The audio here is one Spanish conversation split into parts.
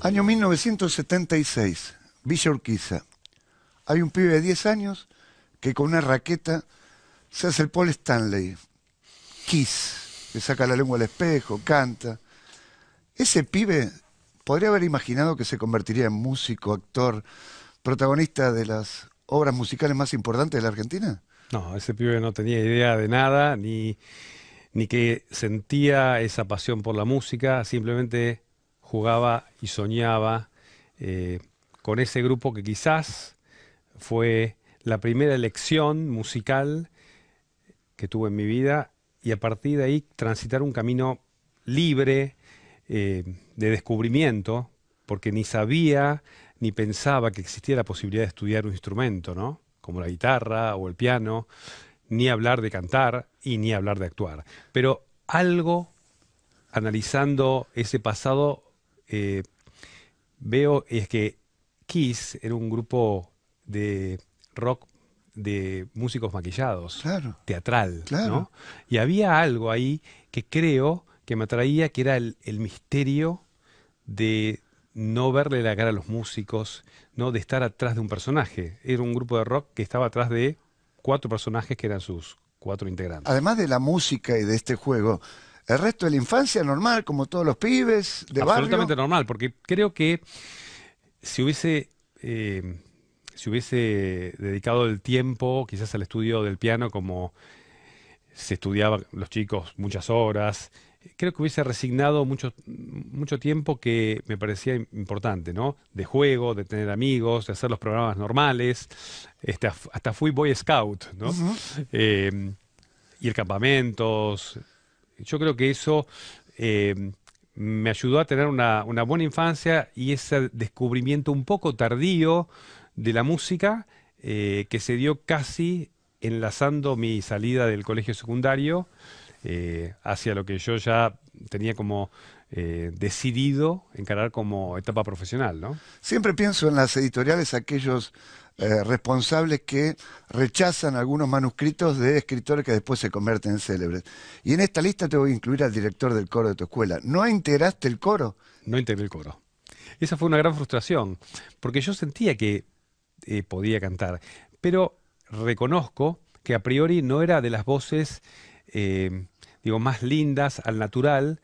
Año 1976, Villa Urquiza. Hay un pibe de 10 años que con una raqueta se hace el Paul Stanley. Kiss, le saca la lengua al espejo, canta. Ese pibe podría haber imaginado que se convertiría en músico, actor, protagonista de las obras musicales más importantes de la Argentina. No, ese pibe no tenía idea de nada, ni que sentía esa pasión por la música, simplemente jugaba y soñaba eh, con ese grupo que quizás fue la primera elección musical que tuve en mi vida y a partir de ahí transitar un camino libre de descubrimiento, porque ni sabía ni pensaba que existía la posibilidad de estudiar un instrumento, ¿no? Como la guitarra o el piano, ni hablar de cantar y ni hablar de actuar. Pero algo, analizando ese pasado, eh, veo es que Kiss era un grupo de rock de músicos maquillados, Claro, teatral, claro. ¿no? Y había algo ahí que creo que me atraía, que era el misterio de no verle la cara a los músicos, ¿no? De estar atrás de un personaje. Era un grupo de rock que estaba atrás de cuatro personajes que eran sus cuatro integrantes. Además de la música y de este juego, el resto de la infancia normal, como todos los pibes de barrio. Absolutamente normal, porque creo que si hubiese, eh, si hubiese dedicado el tiempo quizás al estudio del piano como se estudiaba los chicos muchas horas, creo que hubiese resignado mucho tiempo que me parecía importante, ¿no? De juego, de tener amigos, de hacer los programas normales, hasta fui Boy Scout, ¿no? Ujú. Eh, Ir campamentos. Yo creo que eso me ayudó a tener una buena infancia y ese descubrimiento un poco tardío de la música que se dio casi enlazando mi salida del colegio secundario hacia lo que yo ya tenía como decidido encarar como etapa profesional, ¿no? Siempre pienso en las editoriales, aquellos responsables que rechazan algunos manuscritos de escritores que después se convierten en célebres. Y en esta lista te voy a incluir al director del coro de tu escuela. ¿No integraste el coro? No integré el coro. Esa fue una gran frustración, porque yo sentía que podía cantar, pero reconozco que a priori no era de las voces, eh, digo, más lindas al natural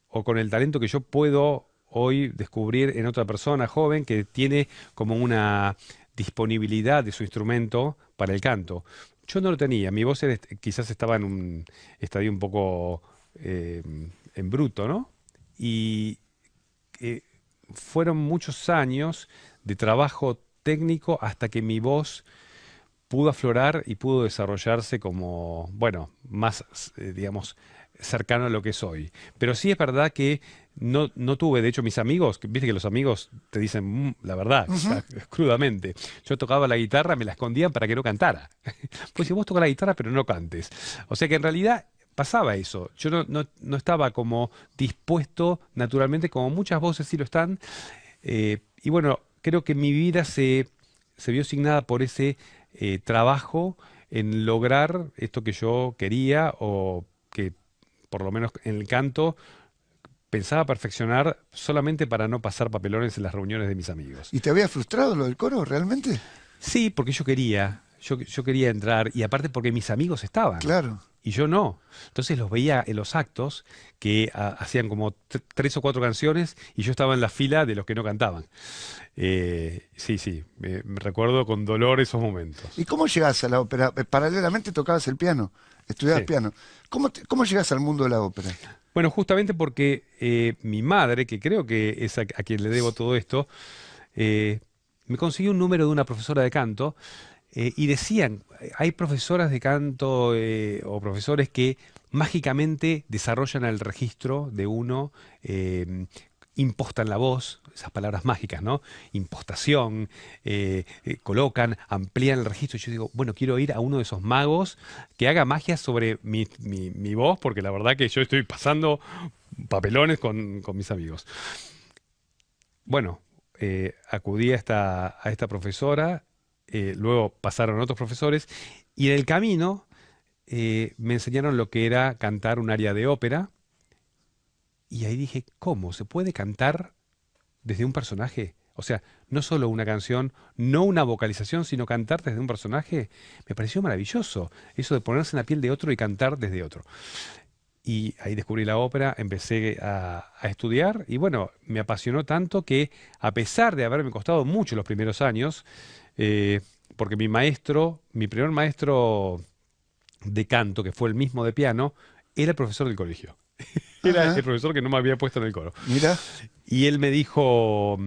o con el talento que yo puedo hoy descubrir en otra persona joven que tiene como una disponibilidad de su instrumento para el canto. Yo no lo tenía, mi voz quizás estaba en un estadio un poco eh, en bruto, ¿no? Y eh, fueron muchos años de trabajo técnico hasta que mi voz pudo aflorar y pudo desarrollarse como, bueno, más, digamos, cercano a lo que soy. Pero sí es verdad que no tuve, de hecho, mis amigos, viste que los amigos te dicen la verdad, o Ujú. sea, crudamente. Yo tocaba la guitarra, me la escondían para que no cantara. Pues si vos tocas la guitarra, pero no cantes. O sea que en realidad pasaba eso. Yo no estaba como dispuesto naturalmente, como muchas voces sí lo están. Y bueno, creo que mi vida se vio asignada por ese trabajo en lograr esto que yo quería o que por lo menos en el canto pensaba perfeccionar solamente para no pasar papelones en las reuniones de mis amigos. ¿Y te había frustrado lo del coro, realmente? Sí, porque yo quería entrar y aparte porque mis amigos estaban Claro. y yo no. Entonces los veía en los actos que hacían como tres o cuatro canciones y yo estaba en la fila de los que no cantaban. Sí, sí, me recuerdo con dolor esos ¿Y momentos. cómo llegás a la ópera? Paralelamente tocabas el piano, estudiabas Sí. piano. ¿Cómo llegás al mundo de la ópera? Bueno, justamente porque mi madre, que creo que es a quien le debo todo esto, eh, me consiguió un número de una profesora de canto y decían, hay profesoras de canto o profesores que mágicamente desarrollan el registro de uno, impostan la voz, esas palabras mágicas, ¿no? Impostación, colocan, amplían el registro. Y yo digo, bueno, quiero ir a uno de esos magos que haga magia sobre mi voz, porque la verdad que yo estoy pasando papelones con mis amigos. Bueno, acudí a esta profesora, luego pasaron otros profesores, y en el camino me enseñaron lo que era cantar un aria de ópera, y ahí dije, ¿cómo? ¿Se puede cantar desde un personaje. O sea, no solo una canción, no una vocalización, sino cantar desde un personaje, me pareció maravilloso. Eso de ponerse en la piel de otro y cantar desde otro. Y ahí descubrí la ópera, empecé a estudiar y bueno, me apasionó tanto que a pesar de haberme costado mucho los primeros años, porque mi primer maestro de canto, que fue el mismo de piano, era el profesor del colegio. Era el Ajá, profesor que no me había puesto en el coro. mira, Y él me dijo,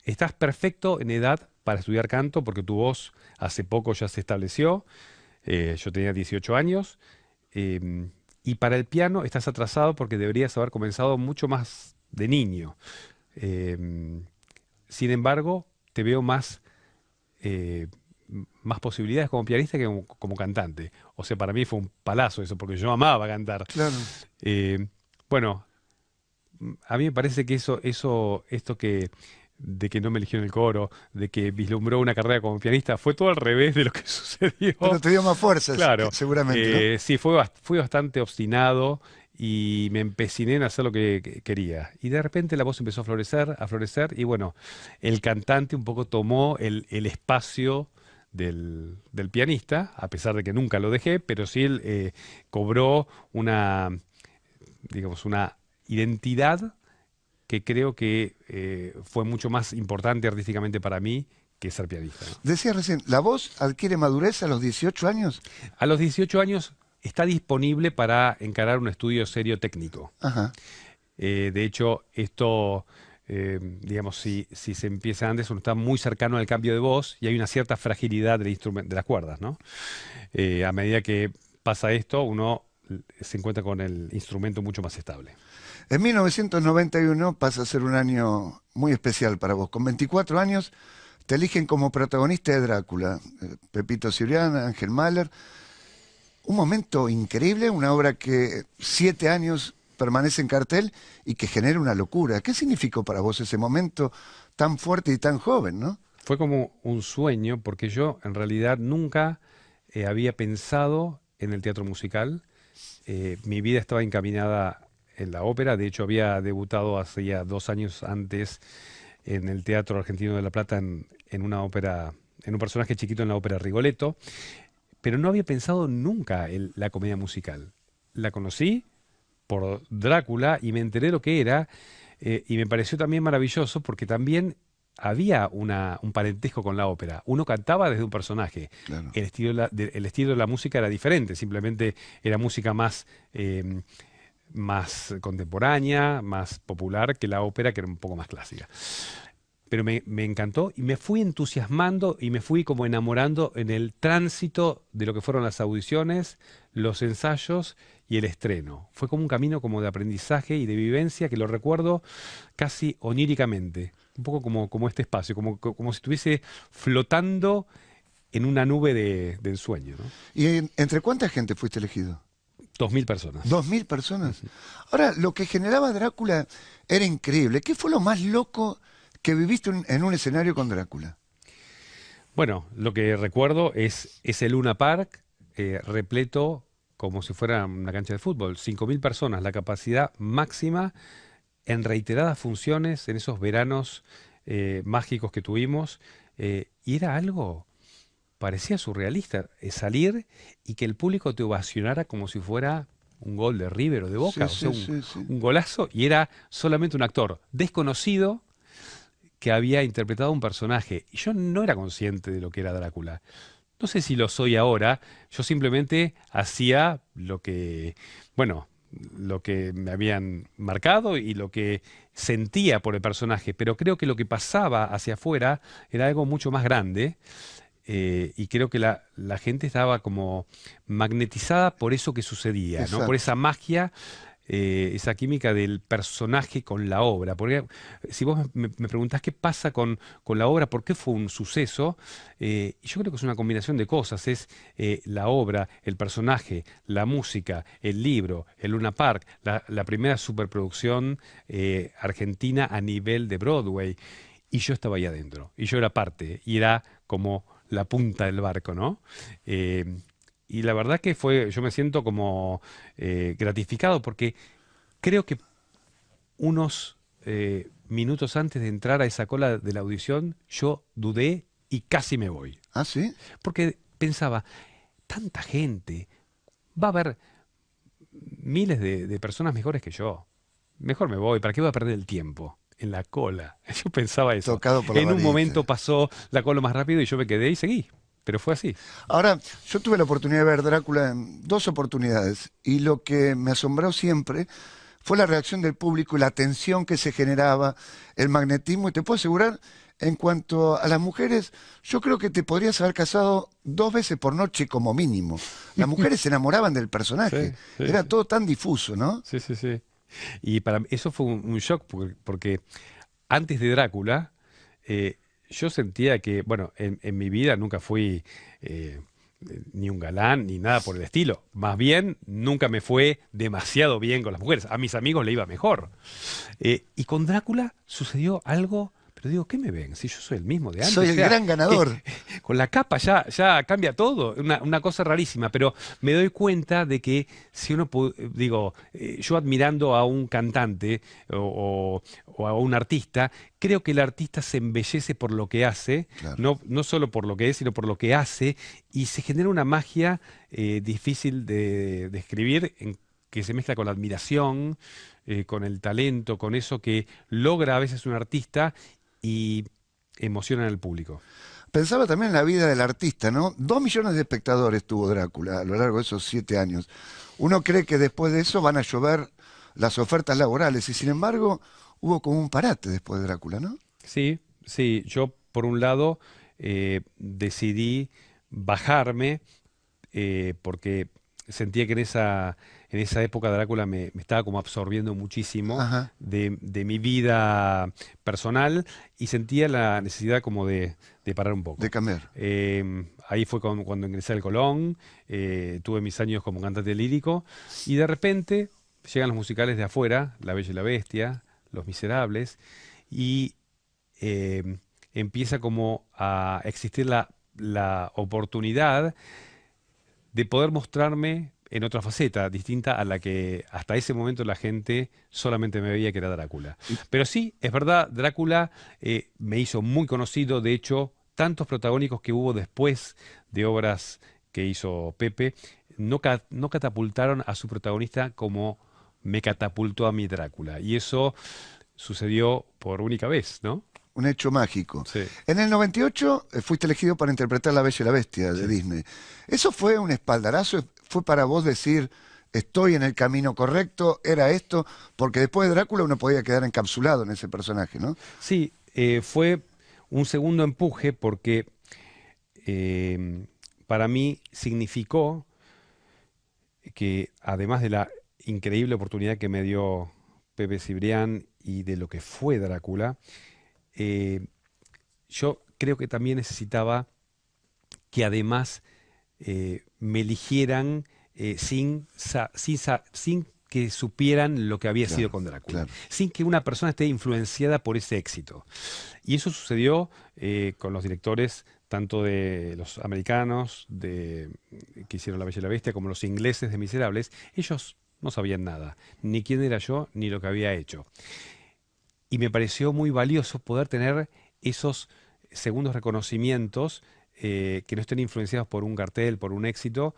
estás perfecto en edad para estudiar canto porque tu voz hace poco ya se estableció. Yo tenía 18 años. em, y para el piano estás atrasado porque deberías haber comenzado mucho más de niño. Em, Sin embargo, te veo eh, más posibilidades como pianista que como cantante. O sea, para mí fue un palazo eso, porque yo amaba cantar. claro. Eh, bueno, a mí me parece que esto de que no me eligió en el coro, de que vislumbró una carrera como pianista, fue todo al revés de lo que sucedió. Pero te dio más fuerzas, Claro, seguramente, ¿no? sí, fui bastante obstinado y me empeciné en hacer lo que quería. Y de repente la voz empezó a florecer, y bueno, el cantante un poco tomó el espacio del pianista, a pesar de que nunca lo dejé, pero sí él cobró digamos, una identidad que creo que fue mucho más importante artísticamente para mí que ser pianista, ¿no? Decía recién, ¿la voz adquiere madurez a los 18 años? A los 18 años está disponible para encarar un estudio serio técnico. Ajá. De hecho, esto, digamos, si se empieza antes, uno está muy cercano al cambio de voz y hay una cierta fragilidad de las cuerdas, ¿no? A medida que pasa esto, uno se encuentra con el instrumento mucho más estable. En 1991 pasa a ser un año muy especial para vos. Con 24 años te eligen como protagonista de Drácula. Pepito Cibrián, Ángel Mahler. Un momento increíble, una obra que 7 años permanece en cartel y que genera una locura. ¿Qué significó para vos ese momento tan fuerte y tan joven, no? Fue como un sueño, porque yo en realidad nunca había pensado en el teatro musical. Mi vida estaba encaminada en la ópera. De hecho, había debutado hace ya 2 años antes en el Teatro Argentino de La Plata en una ópera, en un personaje chiquito en la ópera Rigoletto, pero no había pensado nunca en la comedia musical. La conocí por Drácula y me enteré lo que era, y me pareció también maravilloso porque también había un parentesco con la ópera. Uno cantaba desde un personaje. Claro. El estilo de la música era diferente, simplemente era música más contemporánea, más popular que la ópera, que era un poco más clásica. Pero me encantó y me fui entusiasmando y me fui como enamorando en el tránsito de lo que fueron las audiciones, los ensayos y el estreno. Fue como un camino como de aprendizaje y de vivencia que lo recuerdo casi oníricamente, un poco como este espacio, como si estuviese flotando en una nube de ensueño, ¿no? ¿Y entre cuánta gente fuiste elegido? 2000 personas. 2.000 personas. Ahora, lo que generaba Drácula era increíble. ¿Qué fue lo más loco que viviste en un escenario con Drácula? Bueno, lo que recuerdo es ese Luna Park repleto como si fuera una cancha de fútbol. 5000 personas, la capacidad máxima en reiteradas funciones en esos veranos mágicos que tuvimos. Y era algo, parecía surrealista, salir y que el público te ovacionara como si fuera un gol de River o de Boca, Sí, o sea, sí, sí, sí. un golazo, y era solamente un actor desconocido que había interpretado un personaje. Y yo no era consciente de lo que era Drácula. No sé si lo soy ahora, yo simplemente hacía bueno, lo que me habían marcado y lo que sentía por el personaje, pero creo que lo que pasaba hacia afuera era algo mucho más grande, y creo que la gente estaba como magnetizada por eso que sucedía, ¿no? Por Exacto. esa magia, esa química del personaje con la obra. Porque si vos me preguntás qué pasa con la obra, por qué fue un suceso, yo creo que es una combinación de cosas. Es la obra, el personaje, la música, el libro, el Luna Park, la primera superproducción argentina a nivel de Broadway. Y yo estaba ahí adentro, y yo era parte, y era como la punta del barco, ¿no? Eh, y la verdad que yo me siento como gratificado porque creo que unos minutos antes de entrar a esa cola de la audición, yo dudé y casi me voy. ¿Ah, sí? Porque pensaba, tanta gente, va a haber miles de personas mejores que yo. Mejor me voy, ¿para qué voy a perder el tiempo en la cola? Yo pensaba eso. Tocado por la En un varita. momento pasó la cola más rápido y yo me quedé y seguí. Pero fue así. Ahora, yo tuve la oportunidad de ver Drácula en dos oportunidades y lo que me asombró siempre fue la reacción del público y la tensión que se generaba, el magnetismo. Y te puedo asegurar, en cuanto a las mujeres, yo creo que te podrías haber casado 2 veces por noche como mínimo. Las mujeres se enamoraban del personaje. Sí, sí, Era sí. todo tan difuso, ¿no? Sí, sí, sí. Y para mí eso fue un shock porque antes de Drácula yo sentía que, bueno, en mi vida nunca fui eh, ni un galán ni nada por el estilo. Más bien, nunca me fue demasiado bien con las mujeres. A mis amigos le iba mejor. Y con Drácula sucedió algo, pero digo, ¿qué me ven? Si yo soy el mismo de Soy antes. O el sea, gran ganador. con la capa ya cambia todo. Una cosa rarísima, pero me doy cuenta de que si uno, digo, yo admirando a un cantante o a un artista, creo que el artista se embellece por lo que hace, Claro. no solo por lo que es, sino por lo que hace, y se genera una magia difícil de describir, que se mezcla con la admiración, con el talento, con eso que logra a veces un artista y emociona al público. Pensaba también en la vida del artista, ¿no? 2 millones de espectadores tuvo Drácula a lo largo de esos 7 años. Uno cree que después de eso van a llover las ofertas laborales y sin embargo hubo como un parate después de Drácula, ¿no? Sí, sí, yo por un lado decidí bajarme porque sentía que en esa época Drácula me estaba como absorbiendo muchísimo Ajá, de mi vida personal y sentía la necesidad como de parar un de poco. cambiar. Ahí fue cuando ingresé al Colón, tuve mis años como cantante lírico y de repente llegan los musicales de afuera, La Bella y la Bestia, Los Miserables, y eh, empieza como a existir la oportunidad de poder mostrarme en otra faceta, distinta a la que hasta ese momento la gente solamente me veía que era Drácula. Y Pero sí, es verdad, Drácula me hizo muy conocido, de hecho, tantos protagónicos que hubo después de obras que hizo Pepe, no catapultaron a su protagonista como me catapultó a mi Drácula. Y eso sucedió por única vez, ¿no? un hecho mágico. Sí, En el 98 fuiste elegido para interpretar La Bella y la Bestia de sí. Disney. ¿Eso fue un espaldarazo? ¿Fue para vos decir, estoy en el camino correcto? ¿Era esto? Porque después de Drácula uno podía quedar encapsulado en ese personaje, ¿no? Sí, fue un segundo empuje porque eh, para mí significó que además de la increíble oportunidad que me dio Pepe Cibrián y de lo que fue Drácula, eh, yo creo que también necesitaba que además me eligieran sin que supieran lo que había sido Claro, con Drácula, claro. sin que una persona esté influenciada por ese éxito. Y eso sucedió con los directores tanto de los americanos que hicieron La Bella y la Bestia como los ingleses de Miserables. Ellos no sabían nada, ni quién era yo, ni lo que había hecho. Y me pareció muy valioso poder tener esos segundos reconocimientos que no estén influenciados por un cartel, por un éxito,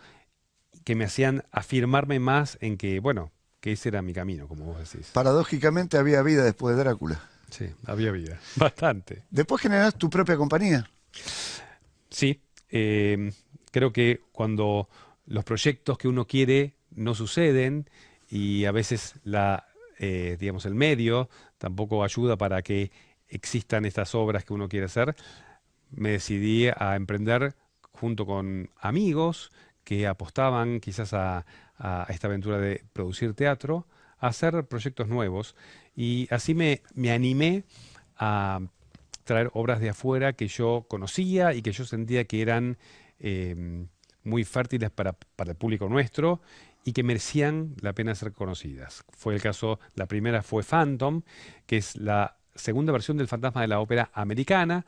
que me hacían afirmarme más en que, bueno, que ese era mi camino, como vos decís. Paradójicamente había vida después de Drácula. Sí, había vida. Bastante. Después generás tu propia compañía. Sí, creo que cuando los proyectos que uno quiere no suceden y a veces digamos, el medio tampoco ayuda para que existan estas obras que uno quiere hacer, me decidí a emprender junto con amigos que apostaban quizás a esta aventura de producir teatro, a hacer proyectos nuevos. Y así me animé a traer obras de afuera que yo conocía y que yo sentía que eran muy fértiles para el público nuestro y que merecían la pena ser conocidas. Fue el caso, la primera fue Phantom, que es la segunda versión del Fantasma de la Ópera americana,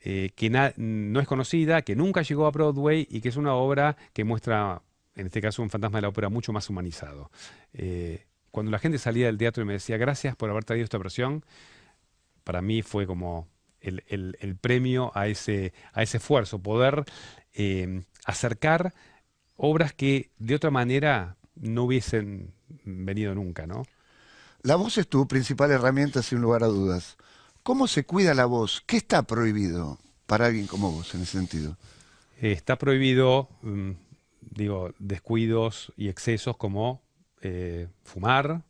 que no es conocida, que nunca llegó a Broadway y que es una obra que muestra, en este caso, un fantasma de la ópera mucho más humanizado. Cuando la gente salía del teatro y me decía gracias por haber traído esta versión, para mí fue como el premio a ese esfuerzo, poder acercar obras que de otra manera no hubiesen venido nunca, ¿no? La voz es tu principal herramienta, sin lugar a dudas. ¿Cómo se cuida la voz? ¿Qué está prohibido para alguien como vos en ese sentido? Está prohibido, digo, descuidos y excesos como fumar,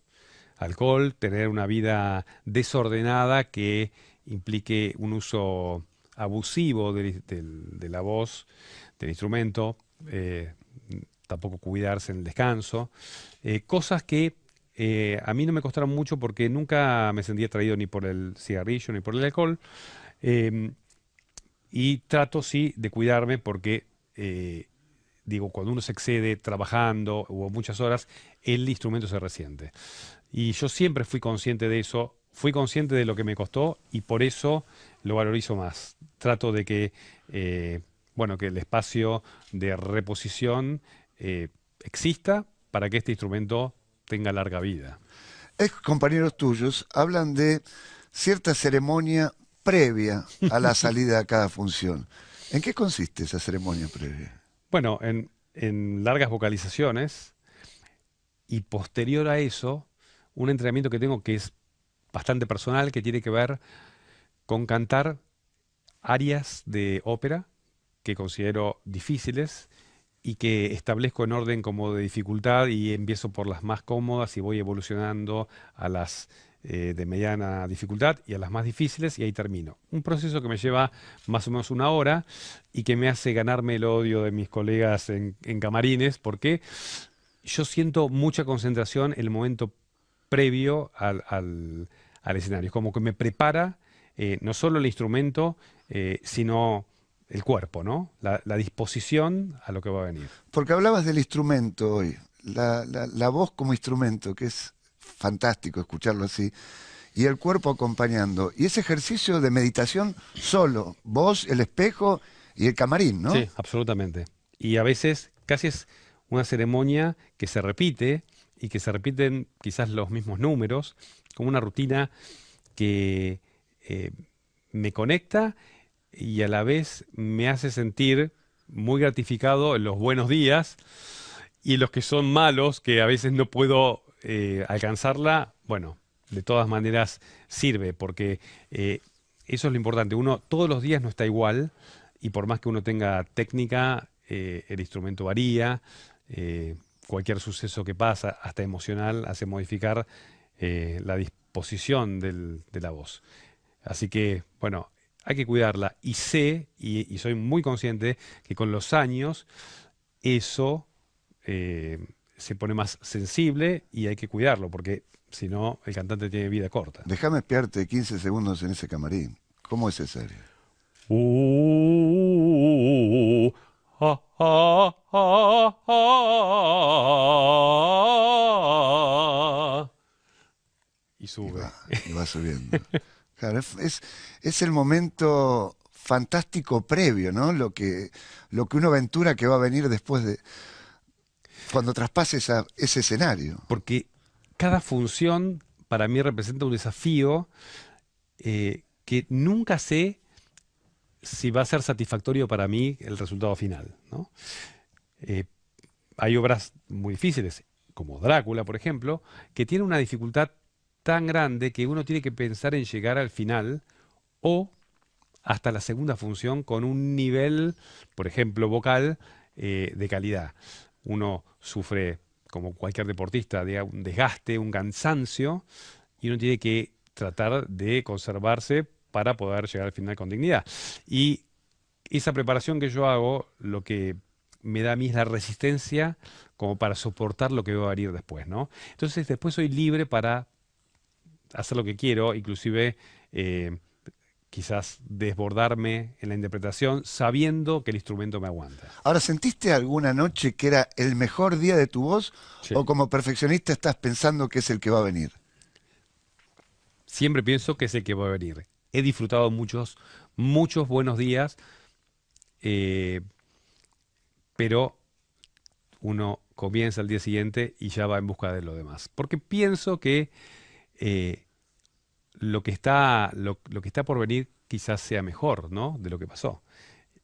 alcohol, tener una vida desordenada que implique un uso abusivo de la voz, del instrumento, tampoco cuidarse en el descanso, cosas que a mí no me costaron mucho porque nunca me sentí atraído ni por el cigarrillo ni por el alcohol. em, y trato, sí, de cuidarme porque, digo, cuando uno se excede trabajando o muchas horas, el instrumento se resiente. Y yo siempre fui consciente de eso, fui consciente de lo que me costó y por eso lo valorizo más. Trato de que, bueno, que el espacio de reposición exista para que este instrumento tenga larga vida. Ex compañeros tuyos hablan de cierta ceremonia previa a la salida a cada función. ¿En qué consiste esa ceremonia previa? Bueno, en largas vocalizaciones y posterior a eso, un entrenamiento que tengo que es bastante personal, que tiene que ver con cantar arias de ópera que considero difíciles y que establezco en orden como de dificultad y empiezo por las más cómodas y voy evolucionando a las de mediana dificultad y a las más difíciles y ahí termino. Un proceso que me lleva más o menos una hora y que me hace ganarme el odio de mis colegas en camarines porque yo siento mucha concentración en el momento previo al escenario. Es como que me prepara no solo el instrumento, sino el cuerpo, ¿no? La disposición a lo que va a venir. Porque hablabas del instrumento hoy, la voz como instrumento, que es fantástico escucharlo así, y el cuerpo acompañando. Y ese ejercicio de meditación solo, vos, el espejo y el camarín, ¿no? Sí, absolutamente. Y a veces casi es una ceremonia que se repite y que se repiten quizás los mismos números, como una rutina que eh, me conecta y a la vez me hace sentir muy gratificado en los buenos días y en los que son malos, que a veces no puedo alcanzarla, bueno, de todas maneras sirve, porque eso es lo importante. Uno todos los días no está igual y por más que uno tenga técnica, el instrumento varía, cualquier suceso que pasa, hasta emocional, hace modificar la disposición de la voz. Así que, bueno, hay que cuidarla. Y sé, y soy muy consciente, que con los años eso se pone más sensible y hay que cuidarlo, porque si no, el cantante tiene vida corta. Déjame espiarte 15 segundos en ese camarín. ¿Cómo es esa área? Uh, ah, ah, ah, ah. Y sube. Y va subiendo. Claro, es el momento fantástico previo, ¿no? Lo que uno aventura que va a venir después de cuando traspase ese escenario. Porque cada función para mí representa un desafío que nunca sé si va a ser satisfactorio para mí el resultado final, ¿no? Eh, Hay obras muy difíciles, como Drácula, por ejemplo, que tiene una dificultad tan grande que uno tiene que pensar en llegar al final o hasta la segunda función con un nivel, por ejemplo, vocal de calidad. Uno sufre, como cualquier deportista, de un desgaste, un cansancio, y uno tiene que tratar de conservarse para poder llegar al final con dignidad. Y esa preparación que yo hago, lo que me da a mí es la resistencia como para soportar lo que va a venir después, ¿no? Entonces después soy libre para hacer lo que quiero, inclusive quizás desbordarme en la interpretación sabiendo que el instrumento me aguanta. Ahora, ¿sentiste alguna noche que era el mejor día de tu voz Sí. o como perfeccionista estás pensando que es el que va a venir? Siempre pienso que es el que va a venir. He disfrutado muchos, muchos buenos días, eh, pero uno comienza al día siguiente y ya va en busca de lo demás. Porque pienso que eh, lo que está por venir quizás sea mejor, ¿no? De lo que pasó.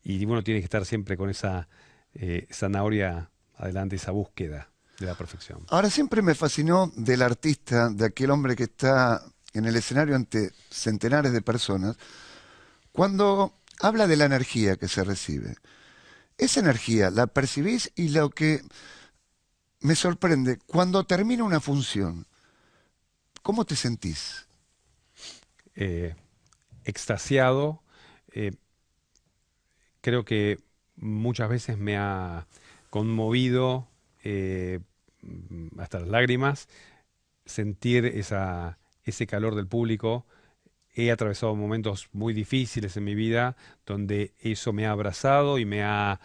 Y uno tiene que estar siempre con esa zanahoria adelante, esa búsqueda de la perfección. Ahora siempre me fascinó del artista, de aquel hombre que está en el escenario ante centenares de personas, cuando habla de la energía que se recibe. Esa energía la percibís y lo que me sorprende, cuando termina una función, ¿cómo te sentís? Eh, Extasiado, eh, creo que muchas veces me ha conmovido hasta las lágrimas sentir ese calor del público. He atravesado momentos muy difíciles en mi vida donde eso me ha abrazado y me ha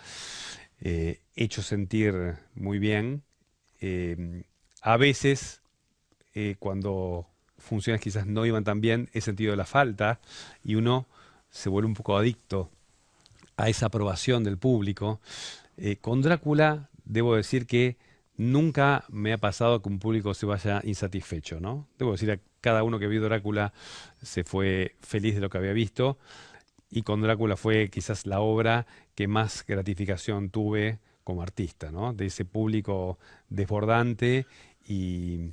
hecho sentir muy bien. Eh, a veces, cuando funciones quizás no iban tan bien, he sentido la falta y uno se vuelve un poco adicto a esa aprobación del público. Con Drácula, debo decir que nunca me ha pasado que un público se vaya insatisfecho, ¿no? Debo decir, a cada uno que vio Drácula se fue feliz de lo que había visto, y con Drácula fue quizás la obra que más gratificación tuve como artista, ¿no? De ese público desbordante y,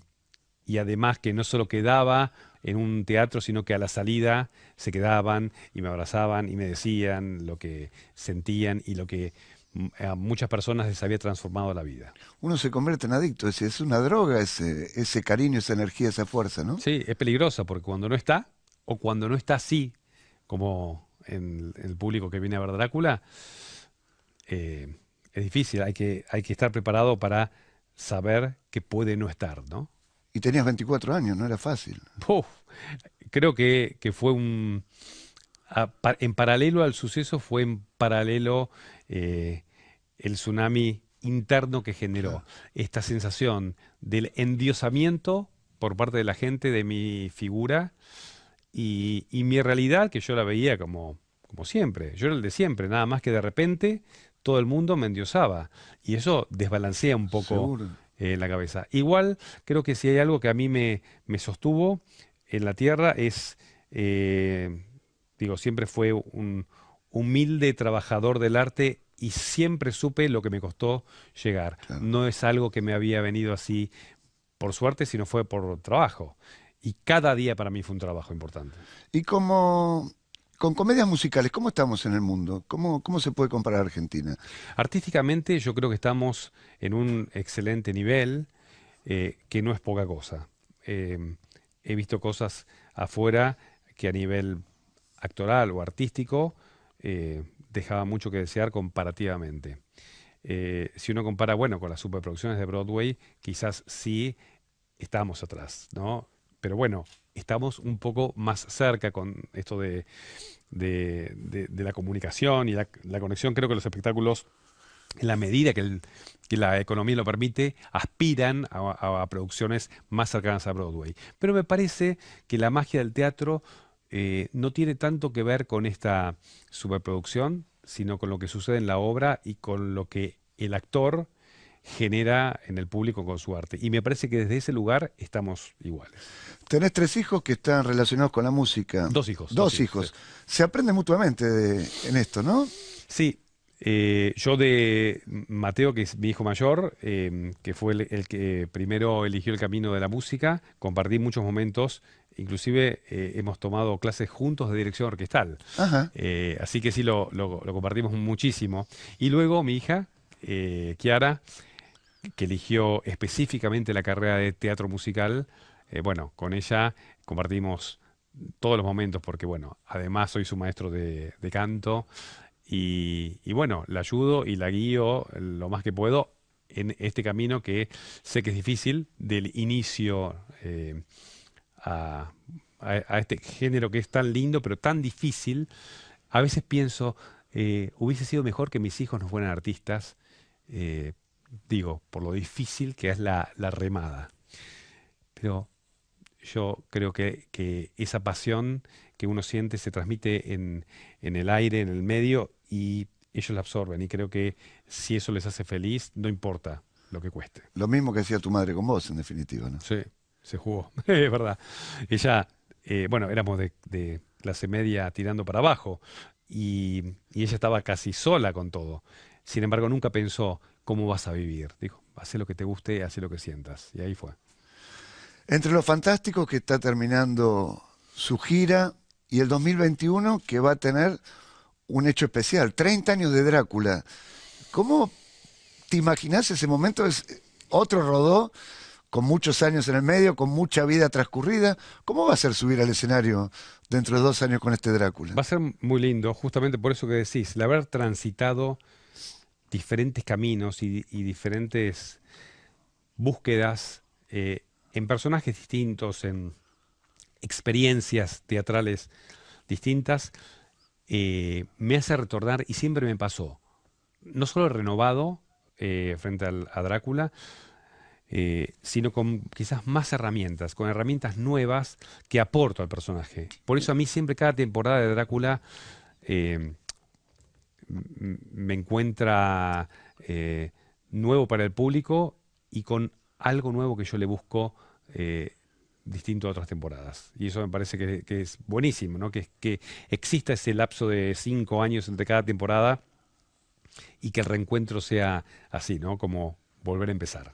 y además que no solo quedaba en un teatro, sino que a la salida se quedaban y me abrazaban y me decían lo que sentían y lo que a muchas personas les había transformado la vida. Uno se convierte en adicto, es una droga ese cariño, esa energía, esa fuerza, ¿no? Sí, es peligrosa porque cuando no está, o cuando no está así, como en el público que viene a ver Drácula, es difícil, hay que estar preparado para saber que puede no estar, ¿no? Y tenías 24 años, no era fácil. Puf, creo que fue en paralelo al suceso, fue en paralelo eh, el tsunami interno que generó Claro. esta sensación del endiosamiento por parte de la gente de mi figura y mi realidad, que yo la veía como siempre. Yo era el de siempre, nada más que de repente todo el mundo me endiosaba. Y eso desbalancea un poco Seguro. la cabeza. Igual, creo que si hay algo que a mí me sostuvo en la tierra es, digo, siempre fue un humilde trabajador del arte y siempre supe lo que me costó llegar. Claro. No es algo que me había venido así por suerte, sino fue por trabajo. Y cada día para mí fue un trabajo importante. Y como con comedias musicales, ¿cómo estamos en el mundo? ¿Cómo se puede comparar Argentina? Artísticamente yo creo que estamos en un excelente nivel, que no es poca cosa. He visto cosas afuera que a nivel actoral o artístico dejaba mucho que desear comparativamente. Si uno compara, bueno, con las superproducciones de Broadway, quizás sí estamos atrás, ¿no? Pero bueno, estamos un poco más cerca con esto de la comunicación y la conexión. Creo que los espectáculos, en la medida que la economía lo permite, aspiran a producciones más cercanas a Broadway. Pero me parece que la magia del teatro no tiene tanto que ver con esta superproducción, sino con lo que sucede en la obra y con lo que el actor genera en el público con su arte. Y me parece que desde ese lugar estamos iguales. Tenés 3 hijos que están relacionados con la música. Dos Dos hijos, sí. hijos. Se aprende mutuamente en esto, ¿no? Sí, yo de Mateo, que es mi hijo mayor, que fue el que primero eligió el camino de la música, compartí muchos momentos, inclusive hemos tomado clases juntos de dirección orquestal. Ajá. Así que sí, lo compartimos muchísimo. Y luego mi hija, Kiara, que eligió específicamente la carrera de teatro musical, bueno, con ella compartimos todos los momentos porque, bueno, además soy su maestro de canto y bueno, la ayudo y la guío lo más que puedo en este camino que sé que es difícil del inicio a, a este género que es tan lindo pero tan difícil. A veces pienso, hubiese sido mejor que mis hijos no fueran artistas, eh, digo, por lo difícil que es la remada. Pero yo creo que esa pasión que uno siente se transmite en el aire, en el medio, y ellos la absorben. Y creo que si eso les hace feliz, no importa lo que cueste. Lo mismo que hacía tu madre con vos, en definitiva, ¿no? Sí, se jugó, es verdad. Ella bueno, éramos de clase media tirando para abajo y ella estaba casi sola con todo. Sin embargo, nunca pensó cómo vas a vivir. Dijo, haz lo que te guste, haz lo que sientas. Y ahí fue. Entre los fantásticos que está terminando su gira y el 2021 que va a tener un hecho especial, 30 años de Drácula. ¿Cómo te imaginás ese momento? Es otro Rodó con muchos años en el medio, con mucha vida transcurrida. ¿Cómo va a ser subir al escenario dentro de 2 años con este Drácula? Va a ser muy lindo, justamente por eso que decís, el haber transitado diferentes caminos y diferentes búsquedas en personajes distintos, en experiencias teatrales distintas, me hace retornar, y siempre me pasó, no solo renovado frente a Drácula, sino con quizás más herramientas, con herramientas nuevas que aporto al personaje. Por eso a mí siempre cada temporada de Drácula eh, me encuentra nuevo para el público y con algo nuevo que yo le busco distinto a otras temporadas. Y eso me parece que es buenísimo, ¿no? Que exista ese lapso de 5 años entre cada temporada y que el reencuentro sea así, ¿no? Como volver a empezar.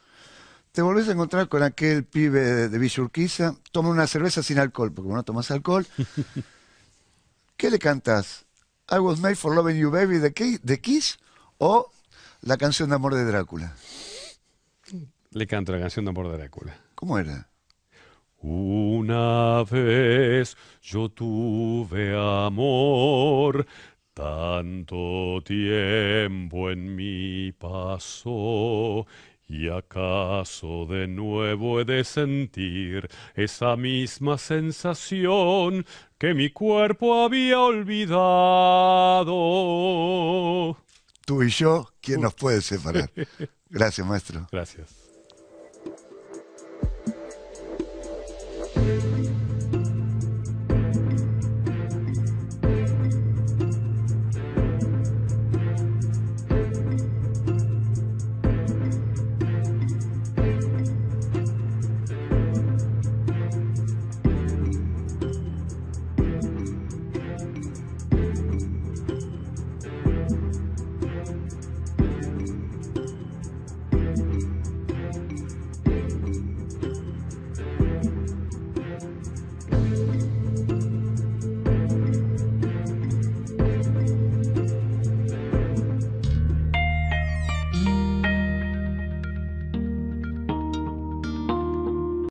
Te volvés a encontrar con aquel pibe de Villa Urquiza, toma una cerveza sin alcohol, porque no tomas alcohol. ¿Qué le cantás? I Was Made for Loving You Baby de Kiss o la canción de amor de Drácula? Le canto la canción de amor de Drácula. ¿Cómo era? Una vez yo tuve amor, tanto tiempo en mí pasó, y acaso de nuevo he de sentir esa misma sensación que mi cuerpo había olvidado. Tú y yo, ¿quién nos puede separar? Gracias, maestro. Gracias.